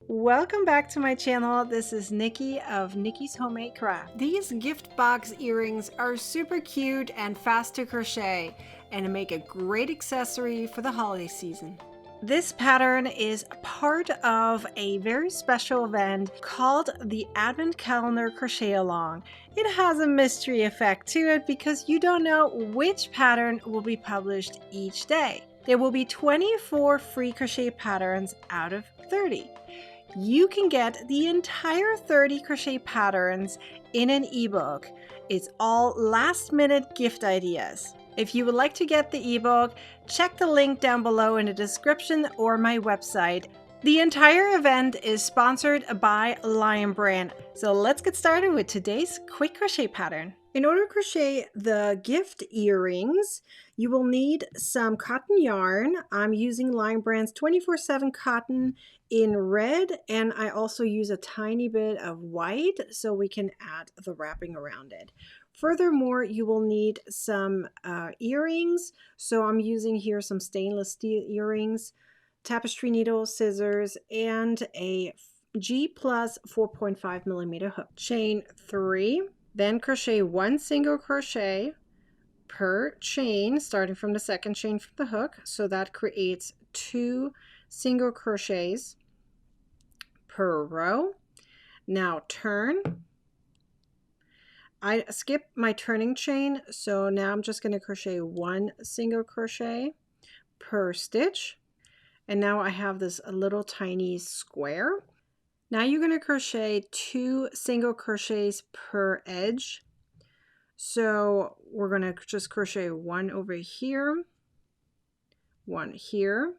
Welcome back to my channel. This is Nikki of Nikki's Homemade Craft. These gift box earrings are super cute and fast to crochet and make a great accessory for the holiday season. This pattern is part of a very special event called the Advent Calendar Crochet Along. It has a mystery effect to it because you don't know which pattern will be published each day. There will be 24 free crochet patterns out of 30. You can get the entire 30 crochet patterns in an ebook. It's all last-minute gift ideas. If you would like to get the ebook, check the link down below in the description or my website. The entire event is sponsored by Lion Brand. So let's get started with today's quick crochet pattern. In order to crochet the gift earrings, you will need some cotton yarn. I'm using Lion Brand's 24/7 cotton in red, and I also use a tiny bit of white so we can add the wrapping around it. Furthermore, you will need some earrings. So I'm using here some stainless steel earrings, tapestry needle, scissors, and a G plus 4.5 millimeter hook. Chain 3, then crochet 1 single crochet per chain, starting from the second chain from the hook. So that creates 2 single crochets per row. Now turn. I skipped my turning chain, so now I'm just going to crochet 1 single crochet per stitch. And now I have this little tiny square. Now you're going to crochet 2 single crochets per edge. So we're going to just crochet 1 over here, 1 here,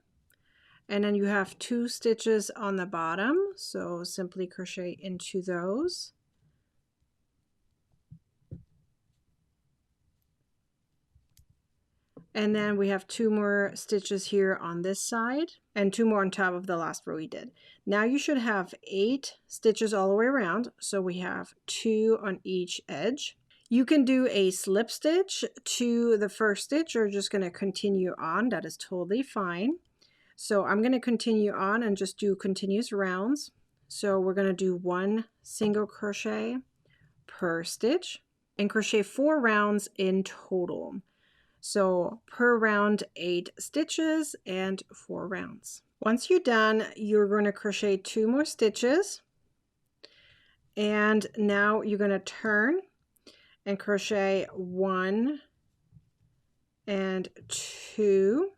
and then you have 2 stitches on the bottom. So simply crochet into those. And then we have 2 more stitches here on this side and 2 more on top of the last row we did. Now you should have 8 stitches all the way around. So we have 2 on each edge. You can do a slip stitch to the first stitch or just going to continue on. That is totally fine. So I'm going to continue on and just do continuous rounds. So we're going to do 1 single crochet per stitch and crochet 4 rounds in total. So per round 8 stitches and 4 rounds. Once you're done, you're going to crochet 2 more stitches. And now you're going to turn and crochet 1 and 2.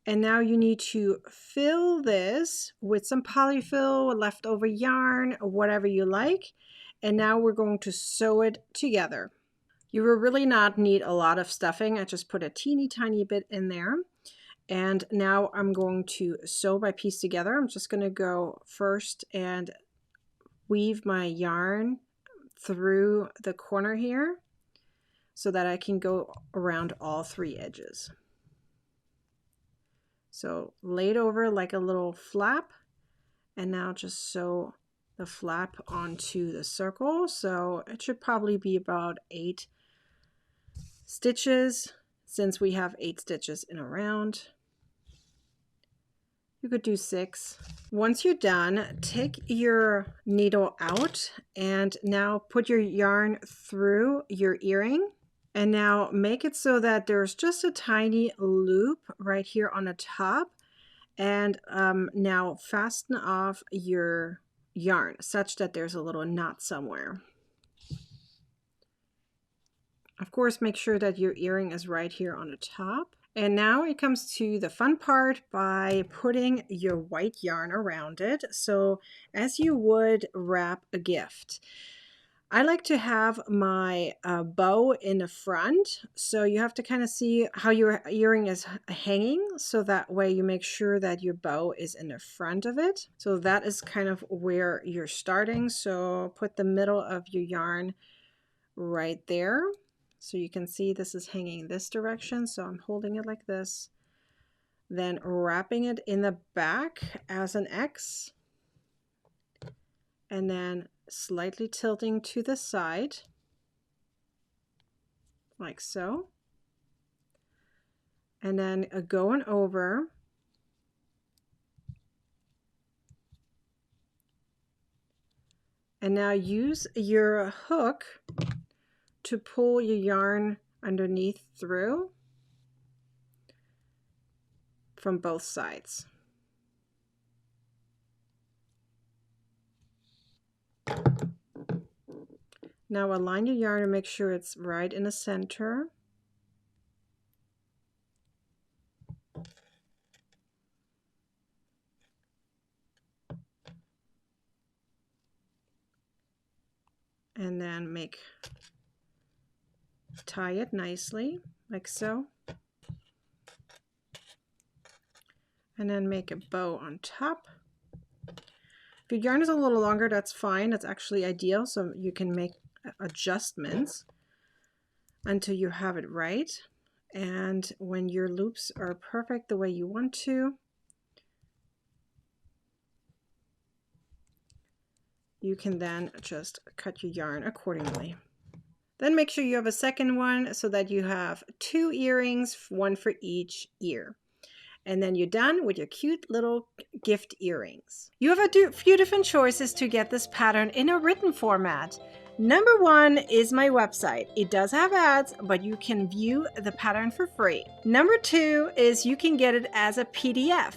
And now you need to fill this with some polyfill, leftover yarn, or whatever you like. And now we're going to sew it together. You will really not need a lot of stuffing. I just put a teeny tiny bit in there. And now I'm going to sew my piece together. I'm just going to go first and weave my yarn through the corner here so that I can go around all 3 edges. So lay it over like a little flap, and now just sew the flap onto the circle. So it should probably be about 8 stitches since we have 8 stitches in a round. You could do 6. Once you're done, take your needle out and now put your yarn through your earring. And now make it so that there's just a tiny loop right here on the top. And now fasten off your yarn such that there's a little knot somewhere. Of course, make sure that your earring is right here on the top. And now it comes to the fun part by putting your white yarn around it. So as you would wrap a gift. I like to have my bow in the front, so you have to kind of see how your earring is hanging, so that way you make sure that your bow is in the front of it. So that is kind of where you're starting. So put the middle of your yarn right there. So you can see this is hanging this direction, so I'm holding it like this. Then wrapping it in the back as an X. And then slightly tilting to the side, like so. And then going over And now use your hook to pull your yarn underneath through from both sides. Now align your yarn and make sure it's right in the center. And then tie it nicely, like so. And then make a bow on top. If your yarn is a little longer, that's fine. That's actually ideal, so you can make adjustments until you have it right. And when your loops are perfect the way you want to, you can then just cut your yarn accordingly. Then make sure you have a second one so that you have 2 earrings, one for each ear. And then you're done with your cute little gift earrings. You have a few different choices to get this pattern in a written format. Number 1 is my website. It does have ads, but you can view the pattern for free. Number 2 is you can get it as a PDF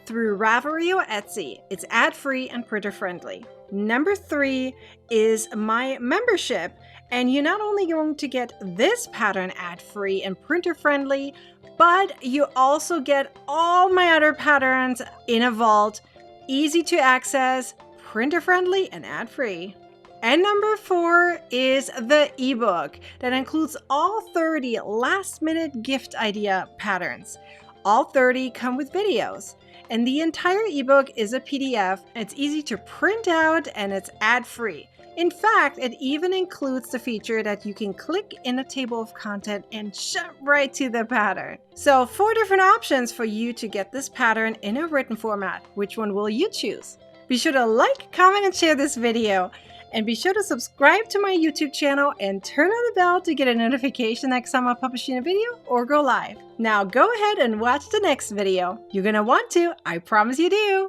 through Ravelry or Etsy. It's ad-free and printer-friendly. Number 3 is my membership, and you're not only going to get this pattern ad-free and printer-friendly, but you also get all my other patterns in a vault, easy to access, printer-friendly, and ad-free. And number 4 is the ebook that includes all 30 last-minute gift idea patterns. All 30 come with videos. And the entire ebook is a PDF. It's easy to print out and it's ad-free. In fact, it even includes the feature that you can click in a table of content and jump right to the pattern. So 4 different options for you to get this pattern in a written format. Which one will you choose? Be sure to like, comment, and share this video. And be sure to subscribe to my YouTube channel and turn on the bell to get a notification next time I'm publishing a video or go live. Now go ahead and watch the next video. You're gonna want to, I promise you do.